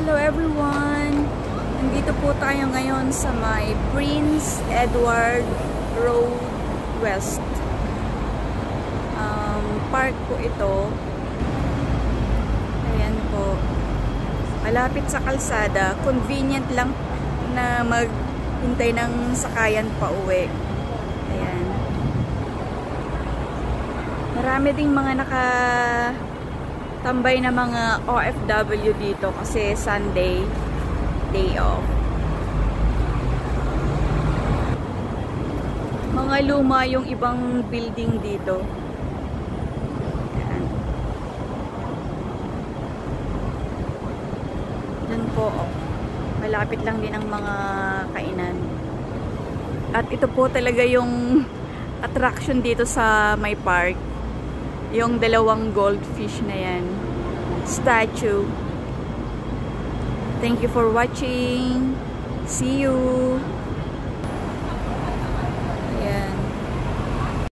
Hello everyone! Nandito po tayo ngayon sa may Prince Edward Road West. Park po ito. Ayan po. Malapit sa kalsada. Convenient lang na maghintay ng sakayan pa uwi. Ayan. Marami ding mga tambay na mga OFW dito kasi Sunday, day off. Mga luma yung ibang building dito. Ayan. Diyan po, malapit lang din ang mga kainan. At ito po talaga yung attraction dito sa may park. Yung dalawang goldfish na yan. Statue. Thank you for watching. See you!